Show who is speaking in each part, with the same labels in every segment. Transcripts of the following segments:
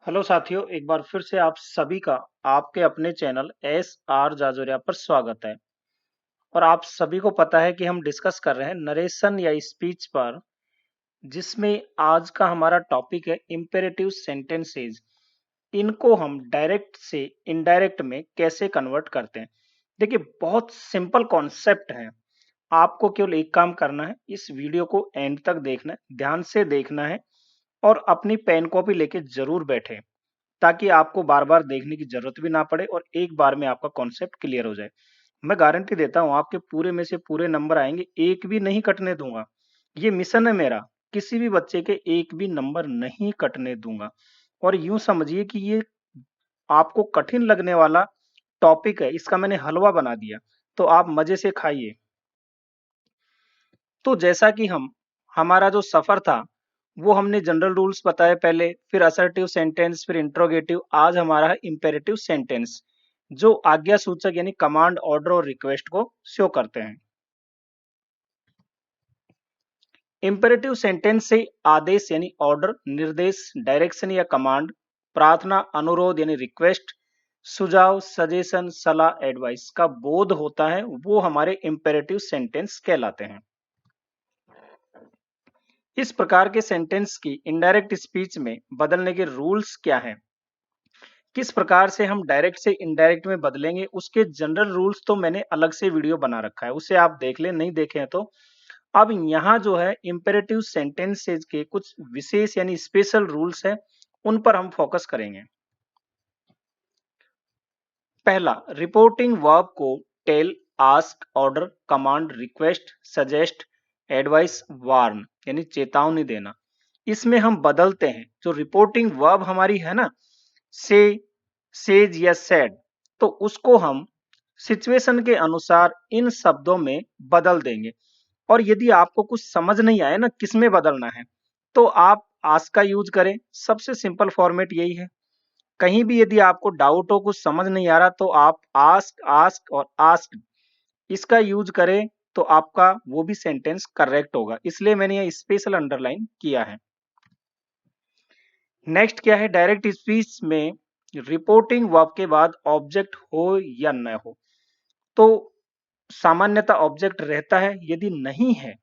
Speaker 1: Hello साथियों, एक बार फिर से आप सभी का आपके अपने चैनल एस आर जाजोरिया पर स्वागत है। और आप सभी को पता है कि हम डिस्कस कर रहे हैं नरेशन या स्पीच पर, जिसमें आज का हमारा टॉपिक है इंपेरेटिव सेंटेंसेस। इनको हम डायरेक्ट से इनडायरेक्ट में कैसे कन्वर्ट करते हैं। देखिए, बहुत सिंपल कॉन्सेप्ट है। आपको केवल एक काम करना है, इस वीडियो को एंड तक देखना है, ध्यान से देखना है और अपनी पेन कॉपी लेके जरूर बैठे, ताकि आपको बार-बार देखने की ज़रूरत भी ना पड़े और एक बार में आपका कॉन्सेप्ट क्लियर हो जाए। मैं गारंटी देता हूँ, आपके पूरे में से पूरे नंबर आएँगे, एक भी नहीं कटने दूँगा। ये मिशन है मेरा, किसी भी बच्चे के एक भी नंबर नहीं कटने दूँगा। और यूँ समझिए कि ये आपको कठिन लगने वाला टॉपिक है, इसका मैंने हलवा बना दिया, तो आप मज़े से खाइए। तो जैसा कि हमारा जो सफर था, वो हमने जनरल रूल्स बताए पहले, फिर असर्टिव सेंटेंस, फिर इंट्रोगेटिव, आज हमारा है इंपेरेटिव सेंटेंस, जो आज्ञा सूचक यानी कमांड, ऑर्डर और रिक्वेस्ट को शो करते हैं। इंपेरेटिव सेंटेंस से आदेश यानी ऑर्डर, निर्देश, डायरेक्शन या कमांड, प्रार्थना, अनुरोध यानी रिक्वेस्ट, सुझाव, सजेशन, सलाह, एडवाइस का बोध होता है, वो हमारे इंपेरेटिव सेंटेंस कहलाते हैं। इस प्रकार के सेंटेंस की इनडायरेक्ट स्पीच में बदलने के रूल्स क्या हैं? किस प्रकार से हम डायरेक्ट से इनडायरेक्ट में बदलेंगे, उसके जनरल रूल्स तो मैंने अलग से वीडियो बना रखा है, उसे आप देख लें, नहीं देखे हैं तो। अब यहाँ जो है इंपेरेटिव सेंटेंसेस के कुछ विशेष यानी स्पेशल रूल्स हैं, उन पर हम फोकस करेंगे। पहला, रिपोर्टिंग वर्ब को tell, ask, order, command, request, suggest, advice, warn यानी चेतावनी देना, इसमें हम बदलते हैं। जो रिपोर्टिंग वर्ब हमारी है ना, से, सेज या सेड, तो उसको हम सिचुएशन के अनुसार इन शब्दों में बदल देंगे। और यदि आपको कुछ समझ नहीं आए ना किस में बदलना है, तो आप आस्क का यूज करें। सबसे सिंपल फॉर्मेट यही है। कहीं भी यदि आपको डाउट हो, कुछ समझ नहीं आ रहा, तो आप आस्क, आस्क और आस्क इसका यूज करें, तो आपका वो भी सेंटेंस करेक्ट होगा। इसलिए मैंने यह स्पेशल अंडरलाइन किया है। नेक्स्ट क्या है, डायरेक्ट स्पीच में रिपोर्टिंग वर्ब के बाद ऑब्जेक्ट हो या न हो। तो सामान्यतः ऑब्जेक्ट रहता है, यदि नहीं है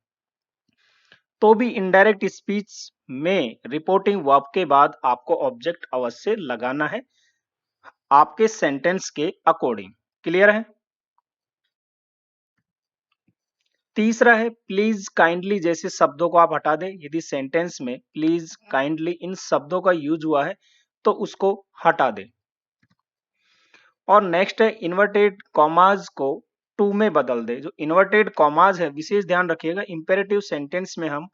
Speaker 1: तो भी इनडायरेक्ट स्पीच में रिपोर्टिंग वर्ब के बाद आपको ऑब्जेक्ट अवश्य लगाना है, आपके सेंटेंस के अकॉर्डिंग। क्लियर है? तीसरा है प्लीज, काइंडली जैसे शब्दों को आप हटा दें। यदि सेंटेंस में प्लीज, काइंडली इन शब्दों का यूज हुआ है, तो उसको हटा दें। और नेक्स्ट है इन्वर्टेड कॉमाज को टू में बदल दे। जो इन्वर्टेड कॉमाज है, विशेष ध्यान रखिएगा, इंपेरेटिव सेंटेंस में हम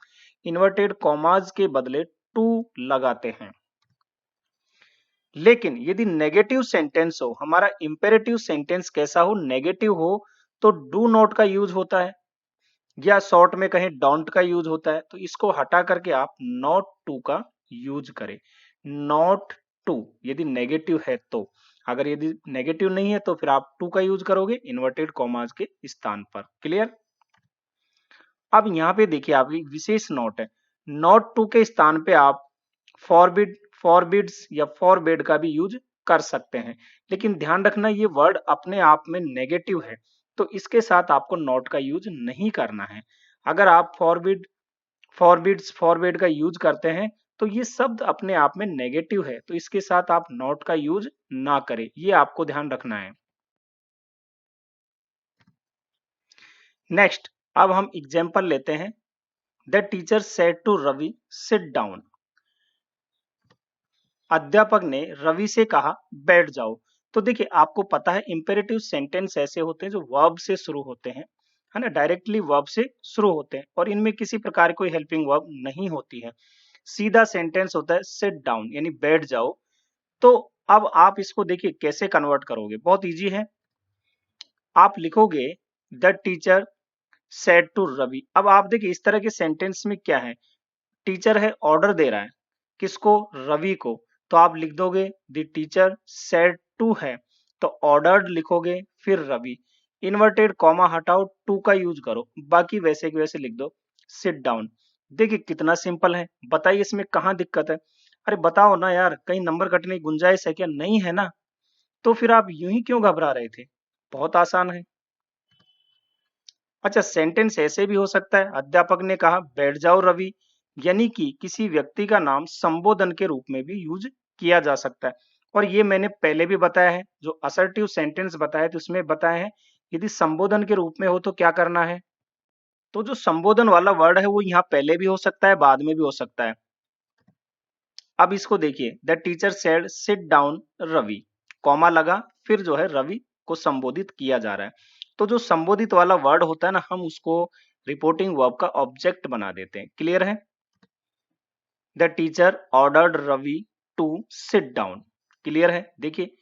Speaker 1: इन्वर्टेड कॉमाज के बदले टू लगाते हैं। लेकिन यदि नेगेटिव सेंटेंस हो, हमारा इंपेरेटिव सेंटेंस कैसा हो, नेगेटिव हो, तो डू नॉट का यूज होता है, या शॉर्ट में कहें डोंट का यूज होता है। तो इसको हटा करके आप नॉट टू का यूज करें। नॉट टू यदि नेगेटिव है तो, अगर यदि नेगेटिव नहीं है तो फिर आप टू का यूज करोगे इन्वर्टेड कॉमास के स्थान पर। क्लियर? अब यहाँ पे देखिए, आप एक विशेष नोट है, नॉट टू के स्थान पे आप फॉरबिड, फॉरबिड्स या फॉरबिड का भी यूज कर सकते हैं। लेकिन ध्यान रखना, ये वर्ड अपने आप में नेगेटिव है, तो इसके साथ आपको नॉट का यूज नहीं करना है। अगर आप फॉरबिड, फॉरबिड्स, फॉरबिड का यूज करते हैं, तो ये शब्द अपने आप में नेगेटिव है, तो इसके साथ आप नॉट का यूज ना करें, ये आपको ध्यान रखना है। नेक्स्ट, अब हम एग्जाम्पल लेते हैं। The teacher said to Ravi sit down. अध्यापक ने रवि से कहा बैठ जाओ। तो देखिए, आपको पता है इंपेरेटिव सेंटेंस ऐसे होते हैं जो वर्ब से शुरू होते हैं, है ना, डायरेक्टली वर्ब से शुरू होते हैं, और इनमें किसी प्रकार कोई हेल्पिंग वर्ब नहीं होती है। सीधा सेंटेंस होता है सिट डाउन यानी बैठ जाओ। तो अब आप इसको देखिए कैसे कन्वर्ट करोगे, बहुत इजी है। आप लिखोगे the teacher said to Ravi. अब आप देखिए इस तरह के सेंटेंस में क्या है, टीचर है, ऑर्डर दे रहा है, किसको, रवि को, तो आप लिख दोगे द टीचर सेड टू है, तो ऑर्डर्ड लिखोगे, फिर रवि, इन्वर्टेड कॉमा हटाओ, टू का यूज करो, बाकी वैसे के वैसे लिख दो सिट डाउन। देखिए कितना सिंपल है, बताइए इसमें कहाँ दिक्कत है। अरे बताओ ना यार, कहीं नंबर कटने की गुंजाइश है क्या? नहीं है ना? तो फिर आप यूं ही क्यों घबरा रहे थे? बहुत आसान है। अच्छा, सेंटेंस ऐसे भी हो सकता है, अध्यापक ने कहा बैठ जाओ रवि, यानी कि किसी व्यक्ति का नाम संबोधन के रूप में भी यूज किया जा सकता है। और ये मैंने पहले भी बताया है, जो असर्टिव सेंटेंस बताया तो उसमें बताया है यदि संबोधन के रूप में हो तो क्या करना है। तो जो संबोधन वाला वर्ड है वो यहाँ पहले भी हो सकता है, बाद में भी हो सकता है। अब इसको देखिए, the teacher said sit down Ravi, comma लगा, फिर जो है रवि को संबोधित किया जा रहा है। तो जो संबोधित वाला वर्ड होता है ना, हम उसको रिपोर्टिंग वर्ब का ऑब्जेक्ट बना देते हैं। क्लियर है? The teacher ordered Ravi to sit down. Clear है? देखिए,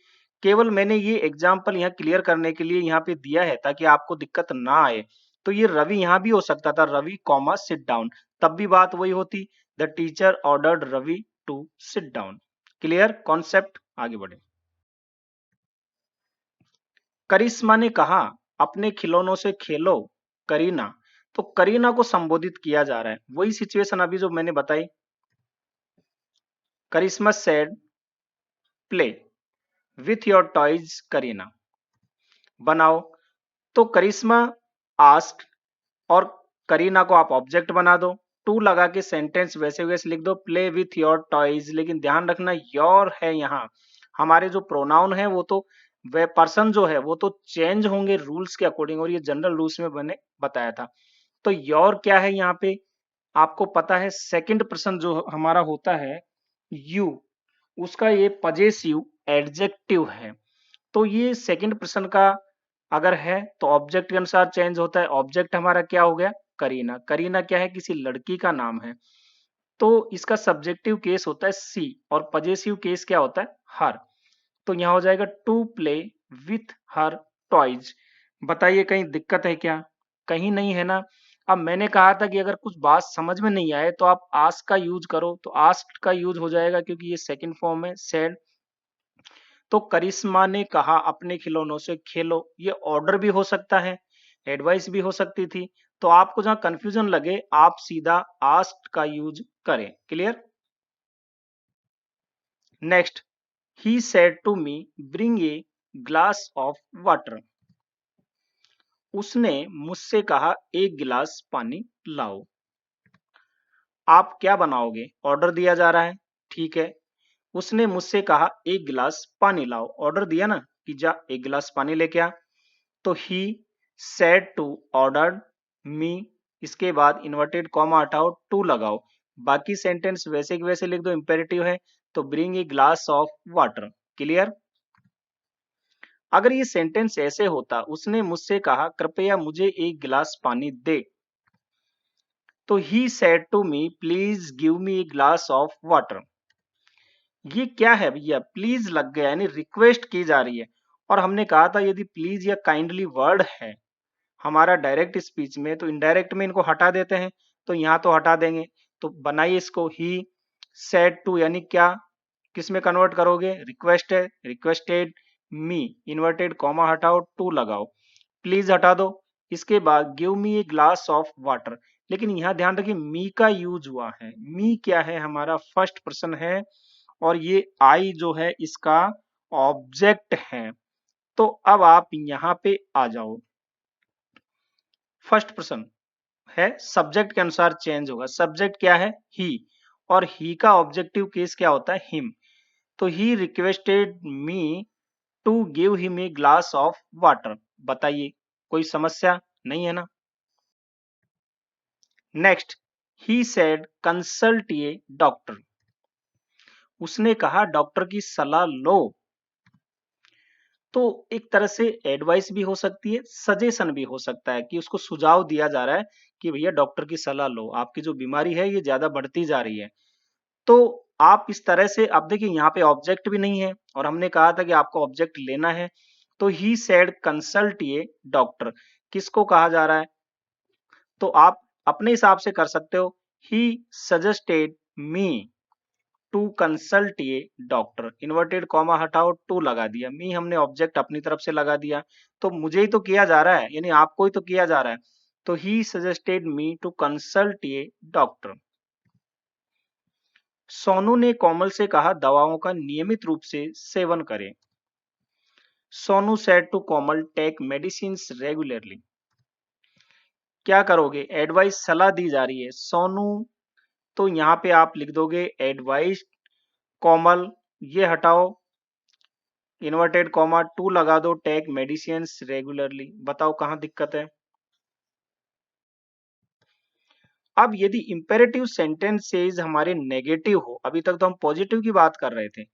Speaker 1: केवल मैंने ये एग्जाम्पल यहाँ क्लियर करने के लिए यहाँ पे दिया है ताकि आपको दिक्कत ना आए। तो ये रवि यहाँ भी हो सकता था, रवि कॉमा सिट डाउन, तब भी बात वही होती, the teacher ordered Ravi to sit down. Clear concept? आगे बढ़े। करिश्मा ने कहा अपने खिलौनों से खेलो करीना। तो करीना को संबोधित किया जा रहा है, वही सिचुएशन अभी जो मैंने बताई। Karishma said play with your toys Kareena. बनाओ। तो करिश्मा आस्क और करीना को आप ऑब्जेक्ट बना दो, टू लगा के सेंटेंस वैसे वैसे लिख दो, प्ले विथ योर टॉयज। लेकिन ध्यान रखना योर है यहाँ, हमारे जो प्रोनाउन है वो तो वे पर्सन जो है वो तो चेंज होंगे रूल्स के अकॉर्डिंग, और ये जनरल रूल्स में मैंने बताया था। तो योर क्या है यहाँ पे? आपको पता है सेकंड पर्सन जो हमारा होता है यू, उसका ये पजेसिव एडजेक्टिव है। तो ये सेकंड पर्सन का अगर है तो ऑब्जेक्ट के अनुसार चेंज होता है। ऑब्जेक्ट हमारा क्या हो गया? करीना। करीना क्या है? किसी लड़की का नाम है। तो इसका सब्जेक्टिव केस होता है सी और पजेसिव केस क्या होता है? हर। तो यहाँ हो जाएगा to play with her toys. बताइए कहीं दिक्कत है क्या? कहीं नहीं है ना? अब मैंने कहा था कि अगर कुछ बात समझ में नहीं आए तो आप आस्क का यूज करो, तो आस्क का यूज हो जाएगा क्योंकि ये सेकंड फॉर्म है सेड। तो करिश्मा ने कहा अपने खिलौनों से खेलो, ये ऑर्डर भी हो सकता है, एडवाइस भी हो सकती थी। तो आपको जहां कंफ्यूजन लगे आप सीधा आस्क्ड का यूज करें। Clear? Next, he said to me bring a glass of water. उसने मुझसे कहा एक गिलास पानी लाओ। आप क्या बनाओगे? ऑर्डर दिया जा रहा है, ठीक है। उसने मुझसे कहा एक गिलास पानी लाओ, ऑर्डर दिया ना कि जा एक गिलास पानी लेके आ। तो he said to ordered me, इसके बाद इन्वर्टेड कॉमा हटाओ, टू लगाओ, बाकी सेंटेंस वैसे के वैसे लिख दो, इंपेरेटिव है। तो bring a glass of water. Clear? अगर ये सेंटेंस ऐसे होता, उसने मुझसे कहा कृपया मुझे एक गिलास पानी दे, तो he said to me please give me a glass of water. ये क्या है भैया? प्लीज लग गया, यानी रिक्वेस्ट की जा रही है। और हमने कहा था यदि प्लीज या काइंडली वर्ड है हमारा डायरेक्ट स्पीच में तो इनडायरेक्ट में इनको हटा देते हैं, तो यहाँ तो हटा देंगे। तो बनाइए इसको, ही सेड टू यानी क्या, किस में कन्वर्ट करोगे? रिक्वेस्ट है, रिक्वेस्टेड मी, इन्वर्टेड कॉमा हटाओ, टू लगाओ, प्लीज हटा दो। इसके बाद give me a glass of water. लेकिन यहाँ ध्यान रखिए मी का यूज हुआ है, मी क्या है? हमारा फर्स्ट पर्सन है, और ये आई जो है इसका ऑब्जेक्ट है। तो अब आप यहाँ पे आ जाओ, फर्स्ट पर्सन है, सब्जेक्ट के अनुसार चेंज होगा। सब्जेक्ट क्या है? ही, और ही का ऑब्जेक्टिव केस क्या होता है? हिम। तो he requested me to give him a glass of water. बताइए कोई समस्या नहीं है ना? Next, he said consult a doctor. उसने कहा डॉक्टर की सलाह लो। तो एक तरह से एडवाइस भी हो सकती है, सजेशन भी हो सकता है कि उसको सुझाव दिया जा रहा है कि भैया डॉक्टर की सलाह लो, आपकी जो बीमारी है ये ज्यादा बढ़ती जा रही है। तो आप इस तरह से, अब देखिए यहाँ पे ऑब्जेक्ट भी नहीं है और हमने कहा था कि आपको ऑब्जेक्ट लेना है। तो he said consult a doctor, किसको कहा जा रहा है? तो आप अपने हिसाब से कर सकते हो, he suggested me to consult a doctor, inverted comma हटाओ, टू लगा दिया, मी हमने ऑब्जेक्ट अपनी तरफ से लगा दिया। तो मुझे ही तो किया जा रहा है, यानी आपको ही तो किया जा रहा है। तो he suggested me to consult a doctor. Sonu ने कोमल से कहा दवाओं का नियमित रूप से सेवन करें। Sonu said to Komal take medicines regularly. क्या करोगे? एडवाइस सलाह दी जा रही है। सोनू, तो यहाँ पे आप लिख दोगे एडवाइस। कोमल, ये हटाओ, इन्वर्टेड कॉमा, टू लगा दो, टेक मेडिसिन्स रेगुलरली। बताओ कहाँ दिक्कत है? अब यदि इंपेरेटिव सेंटेंसेज हमारे नेगेटिव हो, अभी तक तो हम पॉजिटिव की बात कर रहे थे,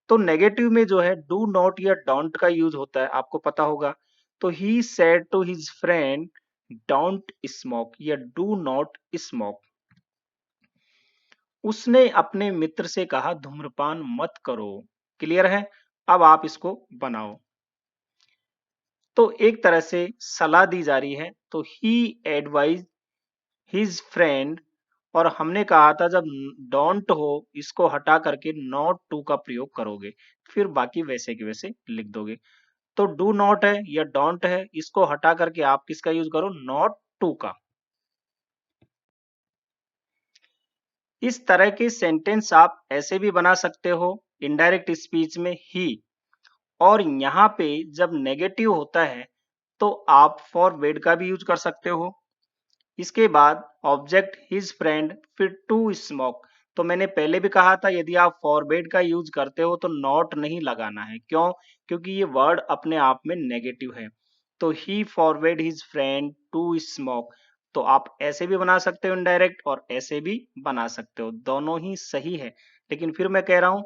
Speaker 1: तो नेगेटिव में जो है डू नॉट या डोंट का यूज होता है, आपको पता होगा। तो he said to his friend don't smoke या डू नॉट स्मोक। उसने अपने मित्र से कहा धूम्रपान मत करो। क्लियर है? अब आप इसको बनाओ। तो एक तरह से सलाह दी जा रही है, तो ही एडवाइज हिज फ्रेंड, और हमने कहा था जब डोंट हो इसको हटा करके नॉट टू का प्रयोग करोगे, फिर बाकी वैसे के वैसे लिख दोगे। तो डू नॉट है या डोंट है, इसको हटा करके आप किसका यूज करो? नॉट टू का। इस तरह के सेंटेंस आप ऐसे भी बना सकते हो इनडायरेक्ट स्पीच में ही, और यहाँ पे जब नेगेटिव होता है तो आप फॉरवर्ड का भी यूज कर सकते हो। इसके बाद ऑब्जेक्ट हिज फ्रेंड, फिर टू स्मोक। तो मैंने पहले भी कहा था यदि आप फॉरवर्ड का यूज करते हो तो नॉट नहीं लगाना है। क्यों? क्योंकि ये वर्ड अपने आप में नेगेटिव है। तो he forward his friend to smoke, तो आप ऐसे भी बना सकते हो इनडायरेक्ट, और ऐसे भी बना सकते हो, दोनों ही सही है। लेकिन फिर मैं कह रहा हूं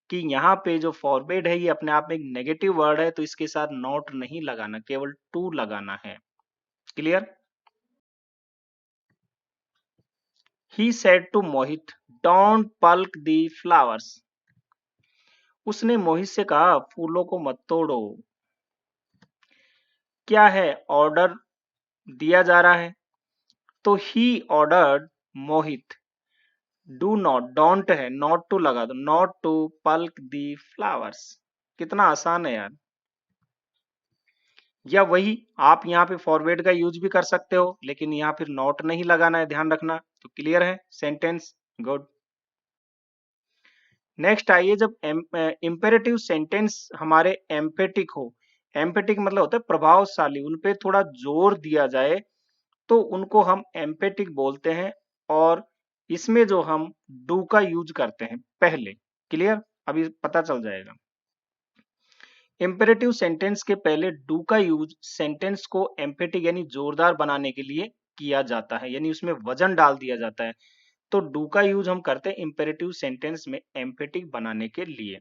Speaker 1: कि यहाँ पे जो फॉरवर्ड है ये अपने आप में एक नेगेटिव वर्ड है, तो इसके साथ नॉट नहीं लगाना, केवल टू लगाना है। Clear? He said to Mohit, "Don't pluck the flowers." उसने मोहित से कहा फूलों को मत तोड़ो। क्या है? ऑर्डर दिया जा रहा है, तो he ordered Mohit do not, don't है, नॉट टू लगा दो, नॉट टू पल्क दी फ्लावर्स। कितना आसान है यार। या वही आप यहाँ पे फॉरवर्ड का यूज भी कर सकते हो, लेकिन यहाँ फिर नॉट नहीं लगाना है, ध्यान रखना। तो क्लियर है सेंटेंस? गुड। नेक्स्ट आइए, जब इंपेरेटिव सेंटेंस हमारे एम्फेटिक हो, एम्फेटिक मतलब होता है प्रभावशाली, उन पे थोड़ा जोर दिया जाए तो उनको हम एम्फेटिक बोलते हैं, और इसमें जो हम डू का यूज करते हैं पहले। क्लियर? अभी पता चल जाएगा। इंपेरेटिव सेंटेंस के पहले डू का यूज सेंटेंस को एम्फेटिक यानी जोरदार बनाने के लिए किया जाता है, यानी उसमें वजन डाल दिया जाता है। तो डू का यूज हम करते हैं इंपेरेटिव सेंटेंस में एम्फेटिक बनाने के लिए।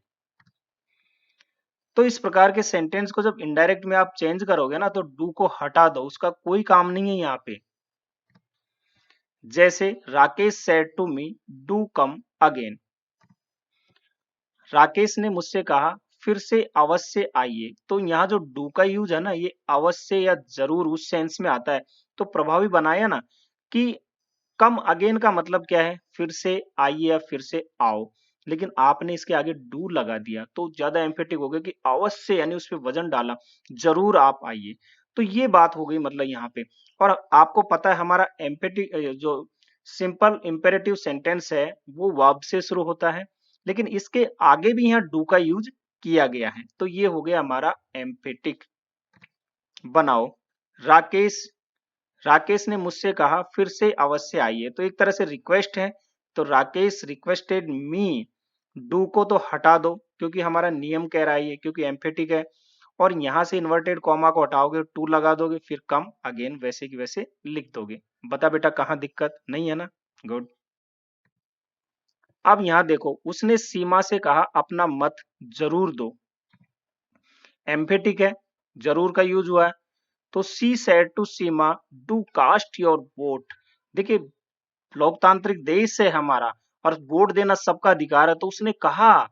Speaker 1: तो इस प्रकार के सेंटेंस को जब इनडायरेक्ट में आप चेंज करोगे ना, तो डू को हटा दो, उसका कोई काम नहीं है यहाँ पे। जैसे Rakesh said to me do come again. Rakesh ने मुझसे कहा फिर से अवश्य आइए। तो यहाँ जो डू का यूज है ना, ये अवश्य या जरूर उस सेंस में आता है। तो प्रभावी बनाया ना कि कम अगेन का मतलब क्या है? फिर से आइए या फिर से आओ। लेकिन आपने इसके आगे डू लगा दिया तो ज्यादा एम्फेटिक हो गया कि अवश्य, यानी उस पर वजन डाला, जरूर आप आइए। तो ये बात हो गई मतलब यहाँ पे। और आपको पता है हमारा एम्फेटिक जो सिंपल इंपेरेटिव सेंटेंस है वो वर्ब से शुरू होता है, लेकिन इसके आगे भी यहाँ डू का यूज किया गया है। तो ये हो गया हमारा एम्फेटिक। बनाओ। राकेश, राकेश ने मुझसे कहा फिर से अवश्य आइए। तो एक तरह से रिक्वेस्ट है, तो राकेश रिक्वेस्टेड मी, डू को तो हटा दो क्योंकि हमारा नियम कह रहा है ये, क्योंकि एम्फेटिक है। और यहां से इन्वर्टेड कॉमा को हटाओगे, टू लगा दोगे, फिर कम अगेन वैसे की वैसे लिख दोगे। बता बेटा कहाँ दिक्कत नहीं है ना? गुड। अब यहाँ देखो, उसने सीमा से कहा अपना मत जरूर दो। एम्फेटिक है, जरूर का यूज हुआ है। तो she said to Seema do cast your vote. देखिए लोकतांत्रिक देश है हमारा, और वोट देना सबका अधिकार है। तो उसने कहा,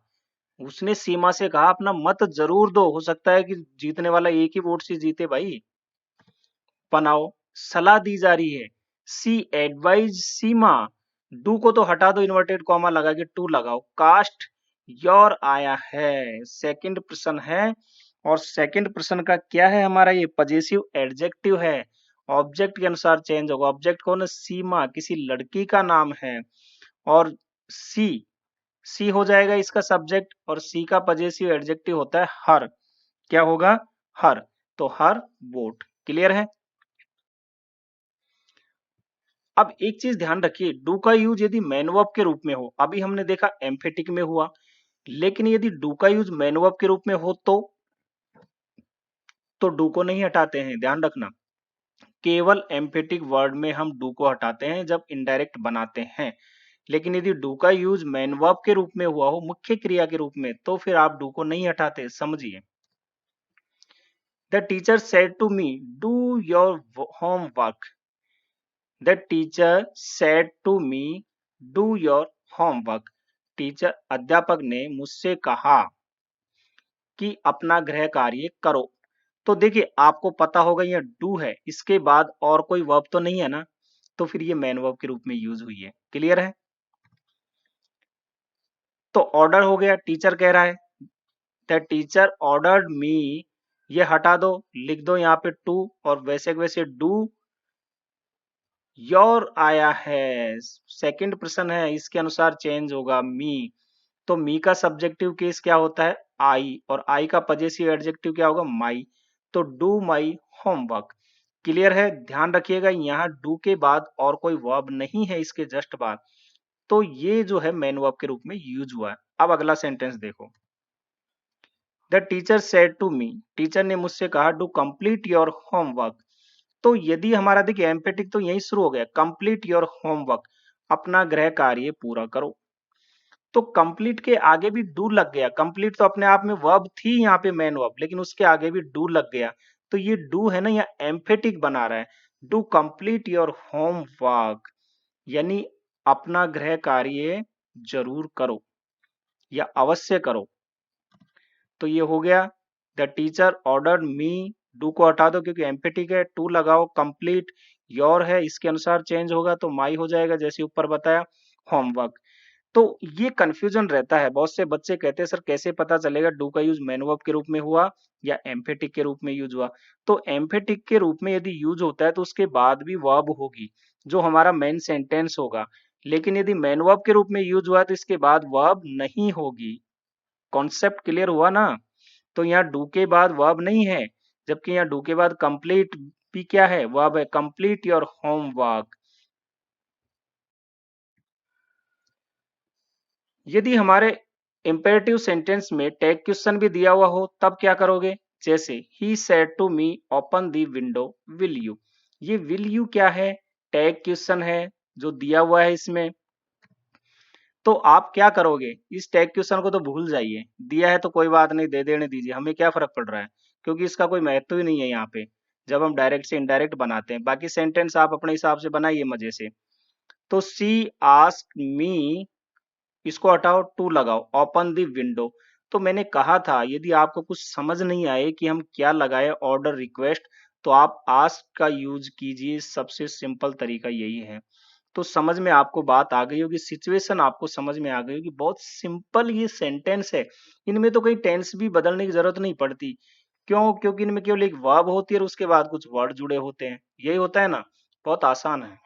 Speaker 1: उसने सीमा से कहा अपना मत जरूर दो, हो सकता है कि जीतने वाला एक ही वोट से जीते भाई। बनाओ। सलाह दी जा रही है, सी एडवाइज सीमा, डू को तो हटा दो, इन्वर्टेड कॉमा लगा के टू लगाओ। कास्ट योर आया है, सेकंड पर्सन है, और सेकंड पर्सन का क्या है हमारा? ये पजेसिव एडजेक्टिव है, ऑब्जेक्ट के अनुसार चेंज होगा। ऑब्जेक्ट कौन है? सीमा, किसी लड़की का नाम है। और सी सी हो जाएगा इसका सब्जेक्ट और सी का पजेसिव एडजेक्टिव होता है हर। क्या होगा? हर। तो हर बोट। क्लियर है? अब एक चीज ध्यान रखिए, डू का यूज यदि मैन वर्ब के रूप में हो, अभी हमने देखा एम्फेटिक में हुआ, लेकिन यदि डू का यूज मैन वर्ब के रूप में हो तो डू को नहीं हटाते हैं, ध्यान रखना। केवल एम्फेटिक वर्ड में हम डू को हटाते हैं जब इनडायरेक्ट बनाते हैं। लेकिन यदि डू का यूज मैन वर्ब के रूप में हुआ हो, मुख्य क्रिया के रूप में, तो फिर आप डू को नहीं हटाते। समझिए, the teacher said to me do your homework. The teacher said to me do your homework. Teacher अध्यापक ने मुझसे कहा कि अपना गृह कार्य करो। तो देखिए, आपको पता होगा यह डू है, इसके बाद और कोई वर्ब तो नहीं है ना, तो फिर ये मैन वर्ब के रूप में यूज हुई है। क्लियर है? तो ऑर्डर हो गया, टीचर कह रहा है द टीचर ऑर्डर्ड मी, ये हटा दो, लिख दो यहाँ पे टू, और वैसे के वैसे डू योर आया है, सेकंड पर्सन है, इसके अनुसार चेंज होगा मी। तो मी का सब्जेक्टिव केस क्या होता है? आई, और आई का पजेसिव एडजेक्टिव क्या होगा? माई। तो डू माई होमवर्क। क्लियर है? ध्यान रखिएगा, यहाँ डू के बाद और कोई वर्ब नहीं है इसके जस्ट बाद, तो ये जो है मेन वर्ब के रूप में यूज हुआ है। अब अगला सेंटेंस देखो, the teacher said to me, teacher ने मुझसे कहा डू कंप्लीट योर होमवर्क। तो यदि हमारा देखिए एम्फेटिक तो यही शुरू हो गया, कंप्लीट योर होमवर्क, अपना गृह कार्य पूरा करो। तो कंप्लीट के आगे भी डू लग गया, कंप्लीट तो अपने आप में वर्ब थी यहाँ पे मेन वर्ब, लेकिन उसके आगे भी डू लग गया, तो ये डू है ना, यहाँ एम्फेटिक बना रहा है। डू कंप्लीट योर होमवर्क, यानी अपना गृह कार्य जरूर करो या अवश्य करो। तो ये हो गया, the teacher ordered me, do को हटा दो क्योंकि एम्फेटिक है, टू लगाओ, कंप्लीट योर है, इसके अनुसार चेंज होगा तो माई हो जाएगा, जैसे ऊपर बताया, होमवर्क। तो ये कंफ्यूजन रहता है, बहुत से बच्चे कहते हैं सर कैसे पता चलेगा डू का यूज मैन वर्ब के रूप में हुआ या एम्फेटिक के रूप में यूज हुआ? तो एम्फेटिक के रूप में यदि यूज होता है तो उसके बाद भी वर्ब होगी, जो हमारा मेन सेंटेंस होगा। लेकिन यदि मैन वर्ब के रूप में यूज हुआ तो इसके बाद वर्ब नहीं होगी। कॉन्सेप्ट क्लियर हुआ ना? तो यहाँ डू के बाद वर्ब नहीं है, जबकि यहाँ डू के बाद कंप्लीट भी क्या है? वर्ब है, कंप्लीट योर होमवर्क। यदि हमारे इंपेरेटिव सेंटेंस में टैग क्वेश्चन भी दिया हुआ हो तब क्या करोगे? जैसे he said to me open the window, will you. ये विल यू क्या है? टैग क्वेश्चन है जो दिया हुआ है इसमें। तो आप क्या करोगे? इस टैग क्वेश्चन को तो भूल जाइए, दिया है तो कोई बात नहीं, दे देने दीजिए, हमें क्या फर्क पड़ रहा है, क्योंकि इसका कोई महत्व ही नहीं है यहाँ पे जब हम डायरेक्ट से इनडायरेक्ट बनाते हैं। बाकी सेंटेंस आप अपने हिसाब से बनाइए मजे से। तो सी आस्क मी, इसको हटाओ, टू लगाओ, ओपन द विंडो। तो मैंने कहा था यदि आपको कुछ समझ नहीं आए कि हम क्या लगाए ऑर्डर रिक्वेस्ट, तो आप आस्क का यूज कीजिए, सबसे सिंपल तरीका यही है। तो समझ में आपको बात आ गई होगी, सिचुएशन आपको समझ में आ गई होगी, बहुत सिंपल ये सेंटेंस है। इनमें तो कोई टेंस भी बदलने की जरूरत नहीं पड़ती। क्यों? क्योंकि इनमें केवल एक वर्ब होती है और उसके बाद कुछ वर्ड जुड़े होते हैं, यही होता है ना, बहुत आसान है।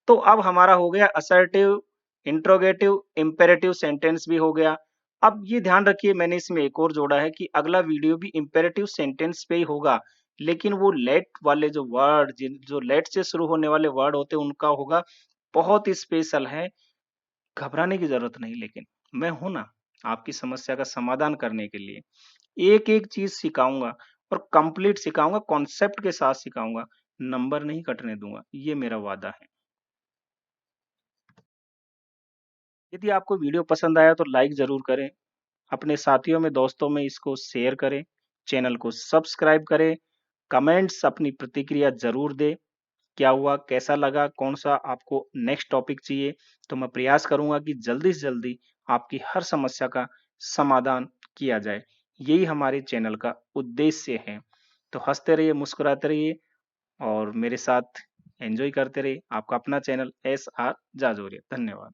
Speaker 1: तो अब हमारा हो गया असर्टिव, इंट्रोगेटिव, इंपेरेटिव सेंटेंस भी हो गया। अब ये ध्यान रखिए, मैंने इसमें एक और जोड़ा है कि अगला वीडियो भी इंपेरेटिव सेंटेंस पे ही होगा, लेकिन वो लेट वाले जो वर्ड, जो लेट से शुरू होने वाले वर्ड होते हैं उनका होगा, बहुत स्पेशल है, घबराने की जरूरत नहीं। लेकिन मैं हूं ना आपकी समस्या का समाधान करने के लिए, एक एक चीज सिखाऊंगा और कंप्लीट सिखाऊंगा, कॉन्सेप्ट के साथ सिखाऊंगा, नंबर नहीं कटने दूंगा, ये मेरा वादा है। यदि आपको वीडियो पसंद आया तो लाइक जरूर करें, अपने साथियों में, दोस्तों में इसको शेयर करें, चैनल को सब्सक्राइब करें, कमेंट्स अपनी प्रतिक्रिया जरूर दें, क्या हुआ, कैसा लगा, कौन सा आपको नेक्स्ट टॉपिक चाहिए, तो मैं प्रयास करूंगा कि जल्दी से जल्दी आपकी हर समस्या का समाधान किया जाए। यही हमारे चैनल का उद्देश्य है। तो हंसते रहिए, मुस्कुराते रहिए और मेरे साथ एंजॉय करते रहिए। आपका अपना चैनल SR जाजोरिया। धन्यवाद।